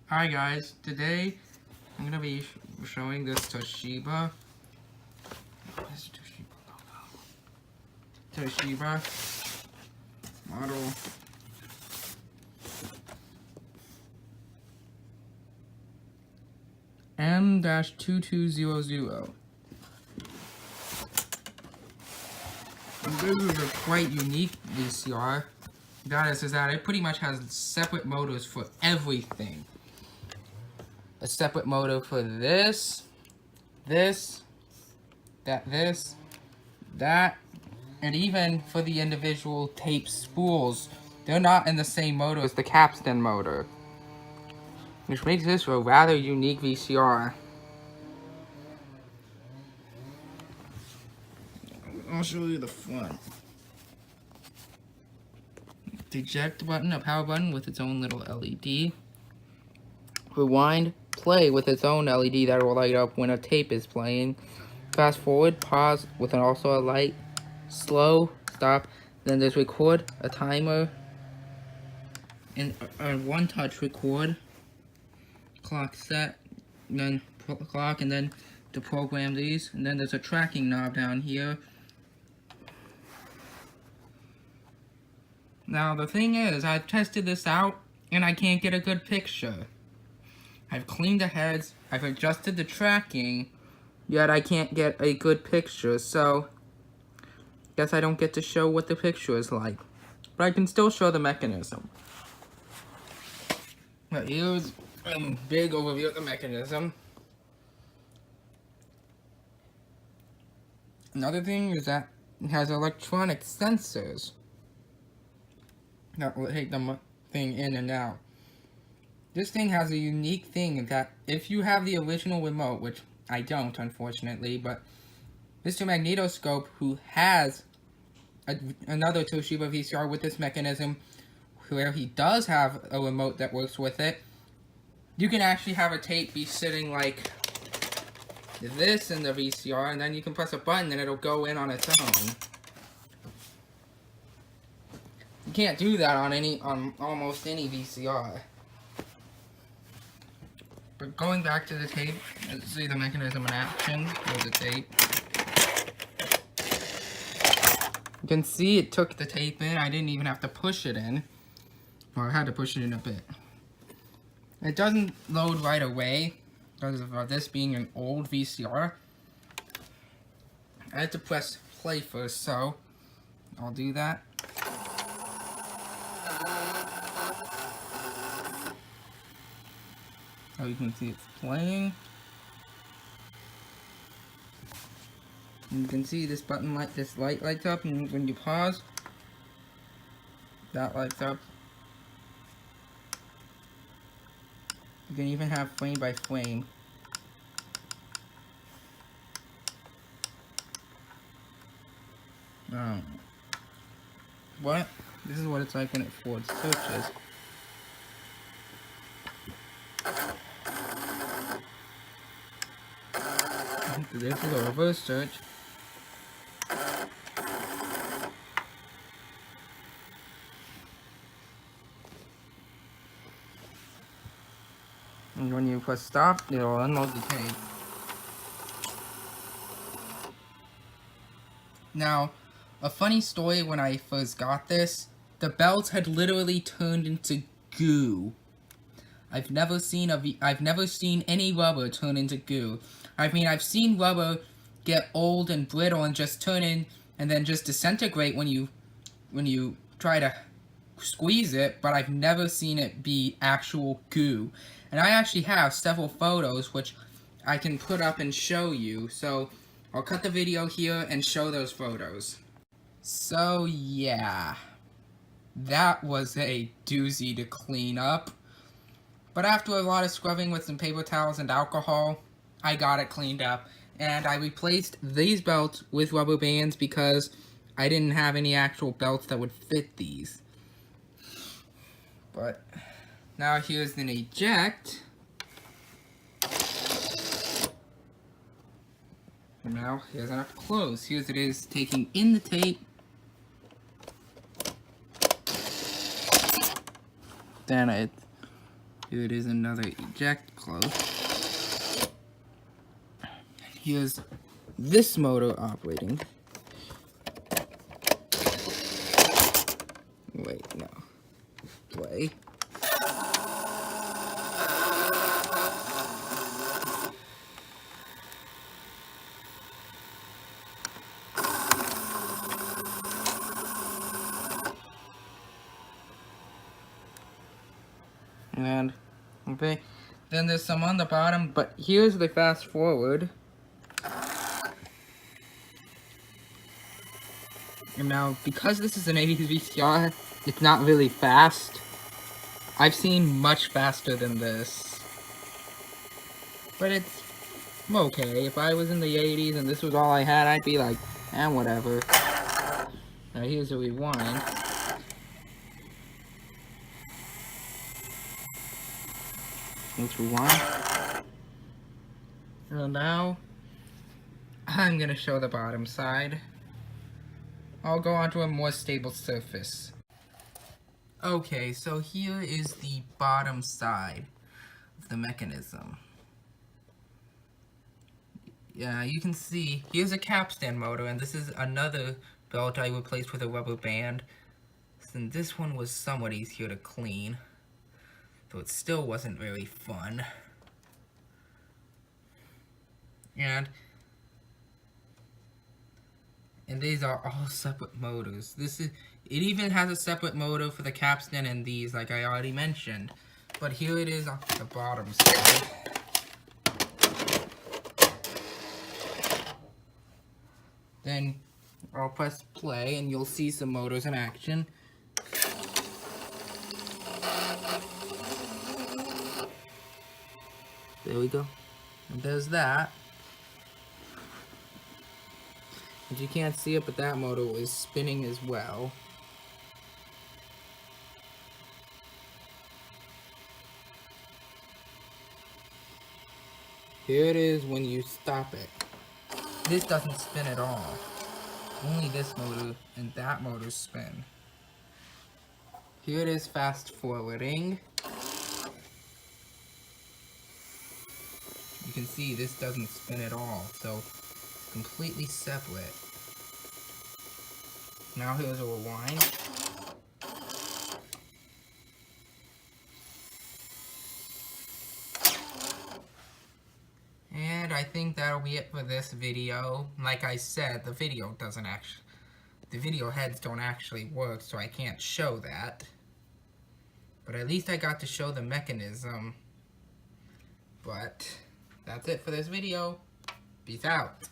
Hi guys, today I'm gonna be showing this Toshiba. Where's the Toshiba model M-2200. This is a quite unique VCR. That is that it pretty much has separate motors for everything. A separate motor for this, that, and even for the individual tape spools. They're not in the same motor as the capstan motor, which makes this a rather unique VCR. I'll show you the front. The eject button, a power button with its own little LED. Rewind, play with its own LED that will light up when a tape is playing. Fast forward, pause with also a light. Slow, stop. Then there's record, a timer, and a one-touch record. Clock set, and then clock, and then to program these. And then there's a tracking knob down here. Now the thing is, I've tested this out, and I can't get a good picture. I've cleaned the heads, I've adjusted the tracking, yet I can't get a good picture, so guess I don't get to show what the picture is like. But I can still show the mechanism. But here's a big overview of the mechanism. Another thing is that it has electronic sensors that will take the thing in and out. This thing has a unique thing that if you have the original remote, which I don't unfortunately, but Mr. Magnetoscope, who has another Toshiba VCR with this mechanism, where he does have a remote that works with it, you can actually have a tape be sitting like this in the VCR, and then you can press a button and it'll go in on its own. You can't do that on almost any VCR. But going back to the tape, let's see the mechanism in action with the tape. You can see it took the tape in. I didn't even have to push it in. Or I had to push it in a bit. It doesn't load right away because of this being an old VCR. I had to press play first, so I'll do that. Oh, you can see it's playing. And you can see this button this light lights up, and when you pause, that lights up. You can even have frame by frame. What? This is what it's like when it forward searches. This is a reverse search. And when you press stop, it'll unload the tape. Now, a funny story when I first got this, the belts had literally turned into goo. I've never seen any rubber turn into goo. I mean, I've seen rubber get old and brittle and just turn in and then just disintegrate when you try to squeeze it, but I've never seen it be actual goo. And I actually have several photos which I can put up and show you, so I'll cut the video here and show those photos. So yeah, that was a doozy to clean up. But after a lot of scrubbing with some paper towels and alcohol, I got it cleaned up. And I replaced these belts with rubber bands because I didn't have any actual belts that would fit these. But now here's an eject. And now here's an up close. Here's it is taking in the tape. Then it Here it is, another eject close. Here's this motor operating. Wait, no. Play. And, okay, then there's some on the bottom, but here's the fast forward. And now, because this is an 80s VCR, it's not really fast. I've seen much faster than this. But it's okay. If I was in the 80s and this was all I had, I'd be like, eh, whatever. Now here's a rewind. Let's rewind. And now, I'm gonna show the bottom side. I'll go onto a more stable surface. Okay, so here is the bottom side of the mechanism. Yeah, you can see, here's a capstan motor, and this is another belt I replaced with a rubber band. And this one was somewhat easier to clean, though it still wasn't very fun. And these are all separate motors. It even has a separate motor for the capstan and these, like I already mentioned. But here it is on the bottom side. Then I'll press play and you'll see some motors in action. There we go. And there's that. And you can't see it, but that motor was spinning as well. Here it is when you stop it. This doesn't spin at all. Only this motor and that motor spin. Here it is fast forwarding. You can see this doesn't spin at all, so it's completely separate. Now here's a rewind. And I think that'll be it for this video. Like I said, the video heads don't actually work, so I can't show that. But at least I got to show the mechanism. But that's it for this video. Peace out.